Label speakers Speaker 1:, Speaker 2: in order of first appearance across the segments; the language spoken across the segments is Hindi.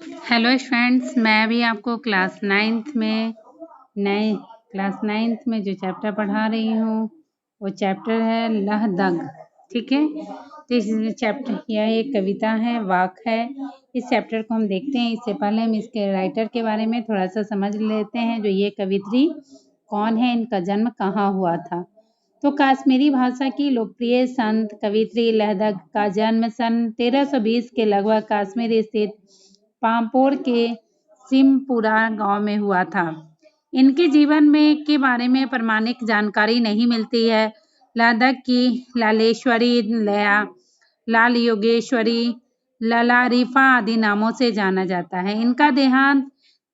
Speaker 1: हेलो फ्रेंड्स, मैं अभी आपको क्लास नाइन्थ में जो चैप्टर पढ़ा रही हूँ वो चैप्टर है लह दग। ठीक है, तो इस चैप्टर यह एक कविता है, वाक है। इस चैप्टर को हम देखते हैं। इससे पहले हम इसके राइटर के बारे में थोड़ा सा समझ लेते हैं, जो ये कवित्री कौन है, इनका जन्म कहाँ हुआ था। तो कश्मीरी भाषा की लोकप्रिय संत कवित्री लहदग का जन्म सन 1320 के लगभग कश्मीर स्थित पामपोर के सिमपुरा गांव में हुआ था। इनके जीवन में के बारे में प्रामाणिक जानकारी नहीं मिलती है। लहदग की लालेश्वरी, लया, लाल योगेश्वरी, लला रिफा आदि नामों से जाना जाता है। इनका देहांत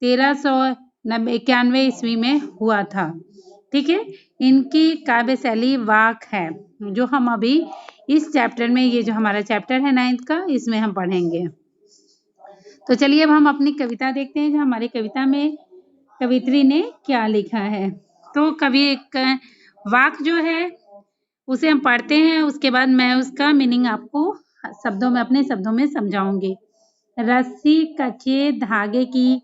Speaker 1: 1391 ईस्वी में हुआ था। ठीक है, इनकी काव्य शैली वाक है, जो हम अभी इस चैप्टर में, ये जो हमारा चैप्टर है 9th का, इसमें हम पढ़ेंगे। तो चलिए अब हम अपनी कविता देखते हैं, जो हमारी कविता में कवित्री ने क्या लिखा है। तो कवि वाक जो है उसे हम पढ़ते हैं, उसके बाद मैं उसका मीनिंग आपको अपने शब्दों में समझाऊंगी। रस्सी कच्चे धागे की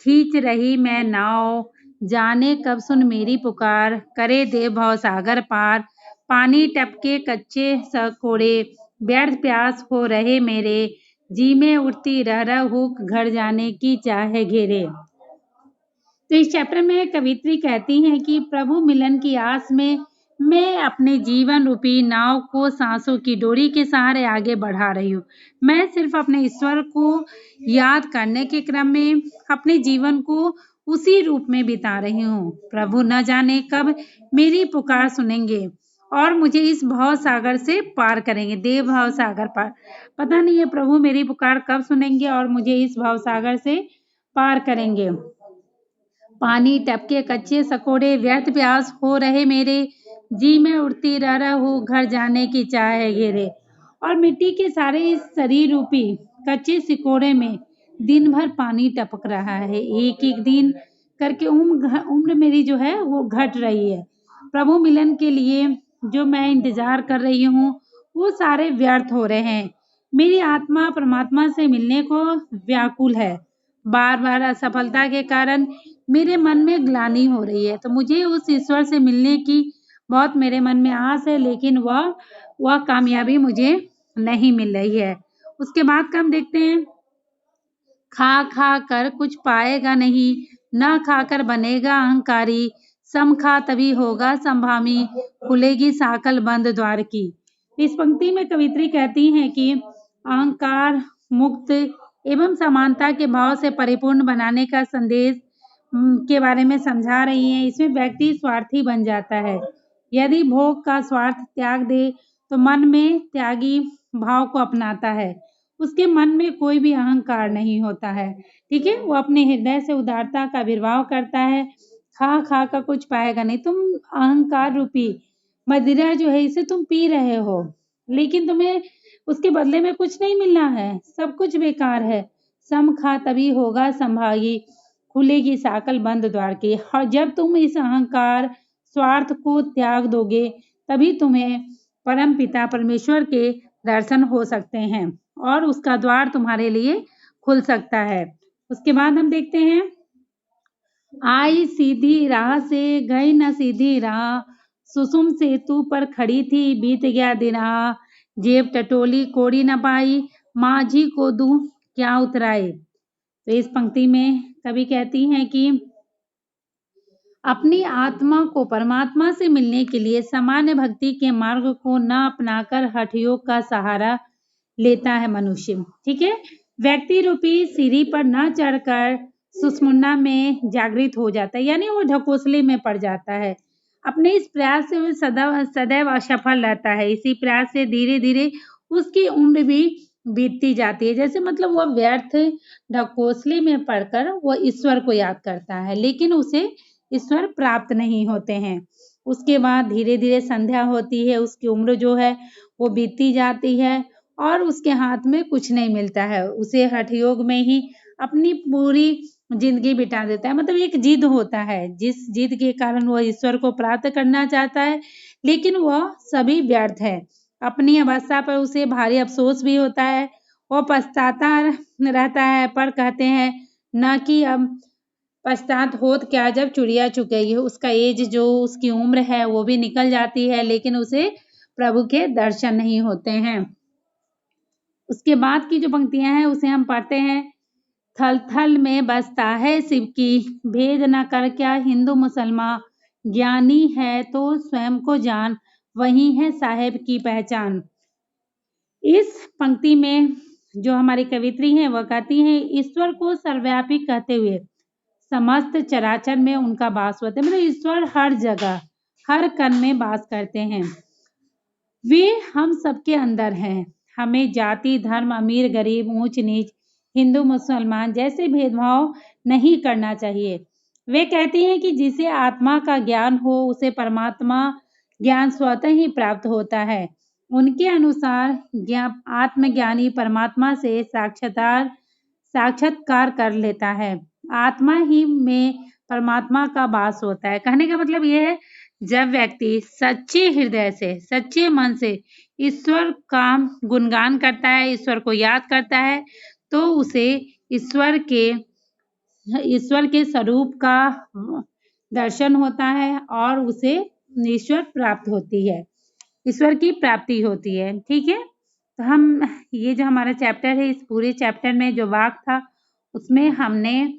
Speaker 1: खींच रही मैं नाव, जाने कब सुन मेरी पुकार, करे दे भव सागर पार। पानी टपके कच्चे सकोड़े, व्यर्थ प्यास हो रहे मेरे, जी में उठती रह हुक, घर जाने की चाहे घेरे। तो इस चैप्टर में कवित्री कहती हैं कि प्रभु मिलन की आस में मैं अपने जीवन रूपी नाव को सांसों की डोरी के सहारे आगे बढ़ा रही हूँ। मैं सिर्फ अपने ईश्वर को याद करने के क्रम में अपने जीवन को उसी रूप में बिता रही हूँ। प्रभु न जाने कब मेरी पुकार सुनेंगे और मुझे इस भव सागर से पार करेंगे। देव भव सागर पार, पता नहीं है प्रभु मेरी पुकार कब सुनेंगे और मुझे इस भव सागर से पार करेंगे। पानी टपके कच्चे सकोड़े, व्यर्थ प्यास हो रहे मेरे, जी में उड़ती रह हूँ, घर जाने की चाह है घेरे। और मिट्टी के सारे इस शरीर रूपी कच्चे सिकोड़े में दिन भर पानी टपक रहा है। एक एक दिन करके उम्र मेरी जो है वो घट रही है। प्रभु मिलन के लिए जो मैं इंतजार कर रही हूँ वो सारे व्यर्थ हो रहे हैं। मेरी आत्मा परमात्मा से मिलने को व्याकुल है। बार बार असफलता के कारण मेरे मन में ग्लानि हो रही है। तो मुझे उस ईश्वर से मिलने की बहुत मेरे मन में आस है, लेकिन वह कामयाबी मुझे नहीं मिल रही है। उसके बाद का हम देखते हैं। खा खा कर कुछ पाएगा नहीं, न खाकर बनेगा अहंकारी, सम खा तभी होगा संभामी, खुलेगी साकल बंद द्वार की। इस पंक्ति में कवित्री कहती हैं कि अहंकार मुक्त एवं समानता के भाव से परिपूर्ण बनाने का संदेश के बारे में समझा रही हैं। इसमें व्यक्ति स्वार्थी बन जाता है। यदि भोग का स्वार्थ त्याग दे तो मन में त्यागी भाव को अपनाता है। उसके मन में कोई भी अहंकार नहीं होता है। ठीक है, वो अपने हृदय से उदारता का विर्भाव करता है। खा खा कर कुछ पाएगा नहीं। तुम अहंकार रूपी मदिरा जो है इसे तुम पी रहे हो, लेकिन तुम्हें उसके बदले में कुछ नहीं मिलना है, सब कुछ बेकार है। सम खा तभी होगा संभागी, खुलेगी साकल बंद द्वार की। और जब तुम इस अहंकार स्वार्थ को त्याग दोगे तभी तुम्हें परम पिता परमेश्वर के दर्शन हो सकते हैं और उसका द्वार तुम्हारे लिए खुल सकता है। उसके बाद हम देखते हैं। आई सीधी राह से गई न सीधी राह, सुसुम सेतु पर खड़ी थी बीत गया दिना, जेब टटोली कोड़ी न पाई, माझी को दूं क्या उतराए। तो इस पंक्ति में कवि कहती हैं कि अपनी आत्मा को परमात्मा से मिलने के लिए सामान्य भक्ति के मार्ग को न अपनाकर हठ योग का सहारा लेता है मनुष्य। ठीक है, व्यक्ति रूपी सीढ़ी पर न चढ़कर सुषुम्ना में जागृत हो जाता है, यानी वो ढकोसले में पड़ जाता है। अपने इस प्रयास से वो सदैव असफल रहता है। इसी प्रयास से धीरे धीरे उसकी उम्र भी बीतती जाती है। जैसे मतलब वह व्यर्थ ढकोसले में पड़कर वो ईश्वर को याद करता है, लेकिन उसे ईश्वर प्राप्त नहीं होते हैं। उसके बाद धीरे धीरे संध्या होती है, उसकी उम्र जो है वो बीतती जाती है और उसके हाथ में कुछ नहीं मिलता है। उसे हठ योग में ही अपनी पूरी जिंदगी बिता देता है। मतलब एक जिद होता है, जिस जिद के कारण वह ईश्वर को प्राप्त करना चाहता है, लेकिन वह सभी व्यर्थ है। अपनी अवस्था पर उसे भारी अफसोस भी होता है वो पछताता रहता है, पर कहते हैं न कि अब पश्चात होत क्या जब चिड़िया चुकेगी। उसका एज जो उसकी उम्र है वो भी निकल जाती है, लेकिन उसे प्रभु के दर्शन नहीं होते हैं। उसके बाद की जो पंक्तियां हैं उसे हम पढ़ते हैं। थल थल में बसता है शिव की, भेद न कर क्या हिंदू मुसलमान, ज्ञानी है तो स्वयं को जान, वही है साहेब की पहचान। इस पंक्ति में जो हमारी कवित्री हैं वह कहती हैं, ईश्वर को सर्वव्यापी कहते हुए समस्त चराचर में उनका वास होता है। मतलब ईश्वर हर जगह हर कण में वास करते हैं। वे हम सबके अंदर हैं। हमें जाति धर्म अमीर गरीब ऊंच नीच हिंदू मुसलमान जैसे भेदभाव नहीं करना चाहिए। वे कहती हैं कि जिसे आत्मा का ज्ञान हो उसे परमात्मा ज्ञान स्वतः ही प्राप्त होता है। उनके अनुसार आत्मज्ञानी परमात्मा से साक्षात्कार कर लेता है। आत्मा ही में परमात्मा का वास होता है। कहने का मतलब यह है, जब व्यक्ति सच्चे हृदय से सच्चे मन से ईश्वर का गुणगान करता है, ईश्वर को याद करता है, तो उसे ईश्वर के स्वरूप का दर्शन होता है और उसे ईश्वर प्राप्त होती है, ईश्वर की प्राप्ति होती है। ठीक है, तो हम ये जो हमारा चैप्टर है, इस पूरे चैप्टर में जो वाक्य था उसमें हमने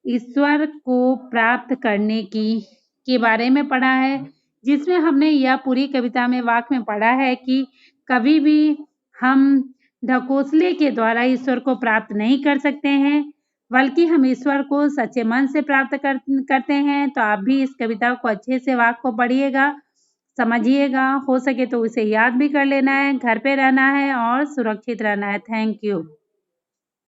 Speaker 1: ईश्वर को प्राप्त करने के बारे में पढ़ा है, जिसमें हमने यह पूरी कविता में वाक्य में पढ़ा है कि कभी भी हम ढकोसले के द्वारा ईश्वर को प्राप्त नहीं कर सकते हैं, बल्कि हम ईश्वर को सच्चे मन से प्राप्त करते हैं। तो आप भी इस कविता को अच्छे से वाक्य को पढ़िएगा, समझिएगा, हो सके तो उसे याद भी कर लेना है, घर पे रहना है और सुरक्षित रहना है। Thank you.